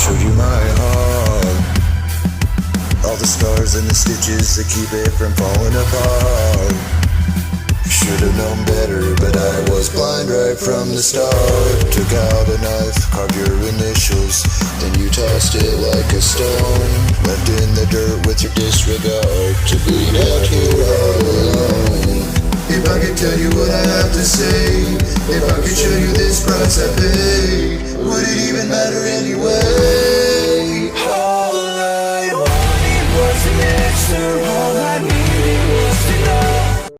showed you my heart, all the scars and the stitches that keep it from falling apart. Should've known better, but I was blind right from the start. Took out a knife, carved your initials, then you tossed it like a stone. Left in the dirt with your disregard to bleed out here all alone. If I could tell you what I have to say, if I could show you this price I paid, would it even matter anyway?